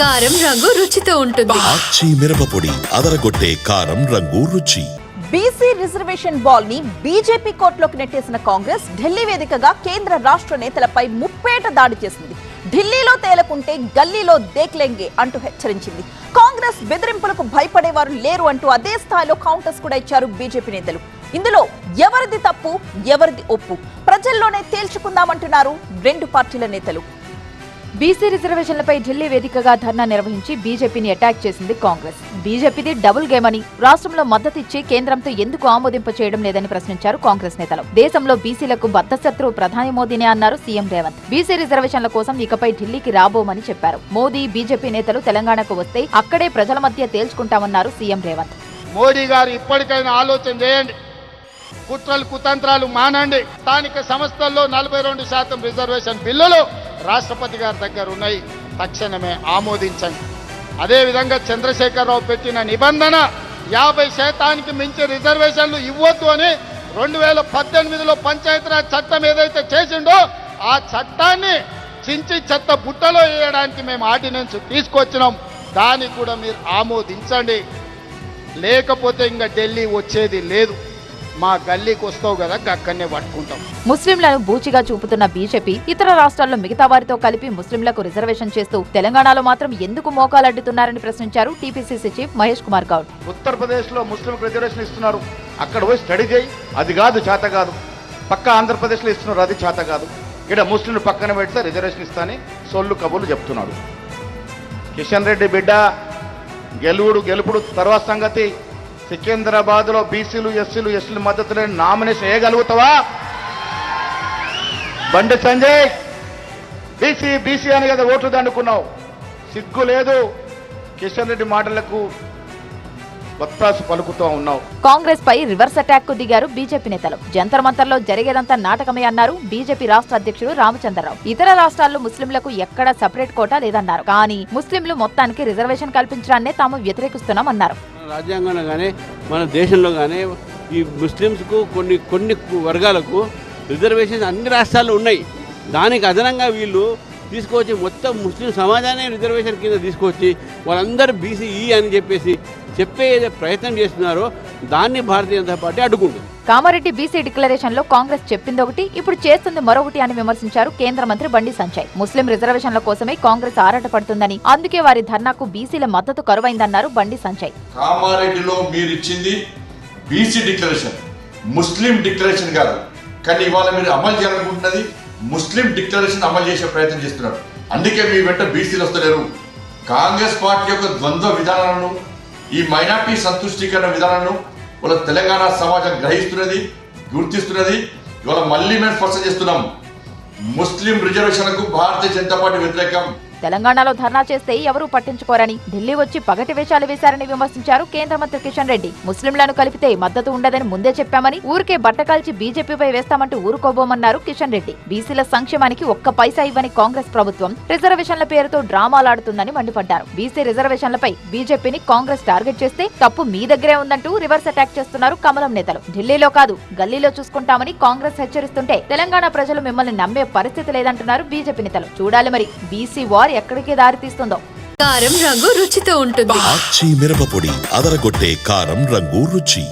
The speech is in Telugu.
కారం రంగు రుచితో ఉంటుంది. ఆచి మిరపపొడి అదరగొట్టే కారం రంగు రుచి. బీసీ రిజర్వేషన్ బాల్ ని బీజేపీ కోర్టులోకి నెట్టేసిన కాంగ్రెస్ ఢిల్లీ వేదికగా కేంద్ర రాష్ట్ర నేతలపై ముప్పేట దాడి చేసింది. ఢిల్లీలో తేలకుంటే గల్లీలో దేక్లెంగే అంటూ హెచ్చరించింది. కాంగ్రెస్ బెదిరింపులకు భయపడేవారు లేరు అంటూ అదే స్థాయిలో కౌంటర్స్ కూడా ఇచ్చారు బీజేపీ నేతలు. ఇందులో ఎవరిది తప్పు ఎవరిది ఒప్పు ప్రజల్లోనే తేల్చుకుందామంటున్నారు రెండు పార్టీల నేతలు. బీసీ రిజర్వేషన్లపై ఢిల్లీ వేదికగా ధర్నా నిర్వహించి బీజేపీని అటాక్ చేసింది కాంగ్రెస్. బీజేపీది డబుల్ గేమ్ అని, రాష్ట్రంలో మద్దతు ఇచ్చి కేంద్రంతో ఎందుకు ఆమోదింప చేయడం లేదని ప్రశ్నించారు కాంగ్రెస్ నేతలు. దేశంలో బీసీలకు బద్ధశత్రువు ప్రధాని మోదీనే అన్నారు సీఎం రేవంత్. బీసీ రిజర్వేషన్ల కోసం ఇకపై ఢిల్లీకి రాబోమని చెప్పారు. మోదీ బీజేపీ నేతలు తెలంగాణకు వస్తే అక్కడే ప్రజల మధ్య తేల్చుకుంటామన్నారు సీఎం రేవంత్. మోడీ గారు ఇప్పటికైనా ఆలోచన చేయండి, కుట్రలు కుతంత్రాలు మానండి. స్థానిక సంస్థల్లో 42% రిజర్వేషన్ బిల్లులు రాష్ట్రపతి గారి దగ్గర ఉన్నాయి, తక్షణమే ఆమోదించండి. అదేవిధంగా చంద్రశేఖరరావు పెట్టిన నిబంధన 50% మించి రిజర్వేషన్లు ఇవ్వద్దు అని 2018లో పంచాయతీరాజ్ చట్టం ఏదైతే చేసిండో ఆ చట్టాన్ని చించి చెత్త బుట్టలో వేయడానికి మేము ఆర్డినెన్స్ తీసుకొచ్చినాం. దాన్ని కూడా మీరు ఆమోదించండి, లేకపోతే ఇంకా ఢిల్లీ వచ్చేది లేదు. మా గల్లీకి వస్తావు కదా, అక్కడనే పట్టుకుంటాం. ముస్లింలను బూచిగా చూపుతున్న బీజేపీ ఇతర రాష్ట్రాల్లో మిగతా వారితో కలిపి ముస్లింలకు రిజర్వేషన్ చేస్తూ తెలంగాణలో మాత్రం ఎందుకు మోకాలడ్డుతున్నారని ప్రశ్నించారు టీపీసీసీ చీఫ్ మహేష్ కుమార్ గౌడ్. ఉత్తరప్రదేశ్ లో ముస్లింలకు రిజర్వేషన్ ఇస్తున్నారు, అక్కడ పోయి స్టడీ చేయి, అది కాదు చేత కాదు. పక్క ఆంధ్రప్రదేశ్లో ఇస్తున్నారు, అది చేత కాదు. ఇక్కడ ముస్లింలు పక్కన పెడితే రిజర్వేషన్ ఇస్తానని సొల్లు కబుర్లు చెప్తున్నాడు. కిషన్ రెడ్డి బిడ్డ గెలుపుడు తర్వాత సంగతి. సికింద్రాబాద్ లో బీసీలు ఎస్సీలు ఎస్టీల మద్దతు లేని nomination వేయగలుగుతావా? Bandi Sanjay BC BC అని కదా ఓట్లు దండుకున్నావు, సిగ్గు లేదు. కిషన్ రెడ్డి మాటలకు వత్తాసు పలుకుతూ ఉన్నావు. కాంగ్రెస్ పై రివర్స్ అటాక్ కు దిగారు బీజేపీ నేతలు. జంతర్ మంతర్ లో జరిగేదంతా నాటకమే అన్నారు బీజేపీ రాష్ట్ర అధ్యక్షుడు రామచంద్రరావు. ఇతర రాష్ట్రాల్లో ముస్లింలకు ఎక్కడా సెపరేట్ కోటా లేదన్నారు. కానీ ముస్లింలు మొత్తానికి రిజర్వేషన్ కల్పించడాన్నే తాము వ్యతిరేకిస్తున్నామన్నారు. రాజ్యాంగంలో కానీ మన దేశంలో కానీ ఈ ముస్లిమ్స్కు కొన్ని వర్గాలకు రిజర్వేషన్ అన్ని రాష్ట్రాల్లో ఉన్నాయి. దానికి అదనంగా వీళ్ళు తీసుకొచ్చి మొత్తం ముస్లిం సమాజాన్ని రిజర్వేషన్ కింద తీసుకొచ్చి వాళ్ళందరూ బీసీఈ అని చెప్పే ప్రయత్నం చేస్తున్నారో దాన్ని భారతీయ జనతా పార్టీ అడ్డుకుంటుంది. కామారెడ్డి బీసీ డిక్లరేషన్ లో కాంగ్రెస్ చెప్పింది ఒకటి, ఇప్పుడు చేస్తుంది మరొకటి అని విమర్శించారు కేంద్ర మంత్రి బండి సంజయ్. ముస్లిం రిజర్వేషన్ల కోసమే కాంగ్రెస్ ఆరాటపడుతుందని, అందుకే వారి ధర్నాకు బీసీల మద్దతు కరువైందన్నారు బండి సంజయ్. కామారెడ్డిలో మీరు ఇచ్చింది బీసీ డిక్లరేషన్, ముస్లిం డిక్లరేషన్ కాదు. కానీ ఇవాళ మీరు అమలు చేయాలనుకుంటున్నది ముస్లిం డిక్లరేషన్ అమలు చేసే ప్రయత్నం చేస్తున్నారు. అందుకే మీ వెంట బీసీలు వస్తలేరు. కాంగ్రెస్ పార్టీ యొక్క ద్వంద్వ విధానాలను, ఈ మైనార్టీ సంతుష్టీకరణ విధానాలను వాళ్ళ తెలంగాణ సమాజం గ్రహిస్తున్నది, గుర్తిస్తున్నది. ఇవాళ మళ్ళీ మేము స్పష్టం చేస్తున్నాం, ముస్లిం రిజర్వేషన్లకు భారతీయ జనతా పార్టీ వ్యతిరేకం. తెలంగాణలో ధర్నా చేస్తే ఎవరూ పట్టించుకోరని, ఢిల్లీ వచ్చి పగటి వేషాలు వేశారని విమర్శించారు కేంద్ర మంత్రి కిషన్ రెడ్డి. ముస్లింలను కలిపితే మద్దతు ఉండదని ముందే చెప్పామని, ఊరికే బట్టకాల్చి బీజేపీపై వేస్తామంటూ ఊరుకోబోమన్నారు కిషన్ రెడ్డి. బీసీల సంక్షేమానికి ఒక్క పైసా ఇవ్వని కాంగ్రెస్ ప్రభుత్వం రిజర్వేషన్ల పేరుతో డ్రామాలాడుతుందని మండిపడ్డారు. బీసీ రిజర్వేషన్లపై బీజేపీని కాంగ్రెస్ టార్గెట్ చేస్తే తప్పు మీ దగ్గరే ఉందంటూ రివర్స్ అటాక్ చేస్తున్నారు కమలం నేతలు. ఢిల్లీలో కాదు గల్లీలో చూసుకుంటామని కాంగ్రెస్ హెచ్చరిస్తుంటే తెలంగాణ ప్రజలు మిమ్మల్ని నమ్మే పరిస్థితి లేదంటున్నారు బీజేపీ నేతలు. చూడాలి మరి బీసీ వార్ ఎక్కడికి దారి తీస్తుందో. కారం రంగు రుచితో ఉంటుంది. ఆచి మిరపపొడి అదరగొట్టే కారం రంగు రుచి.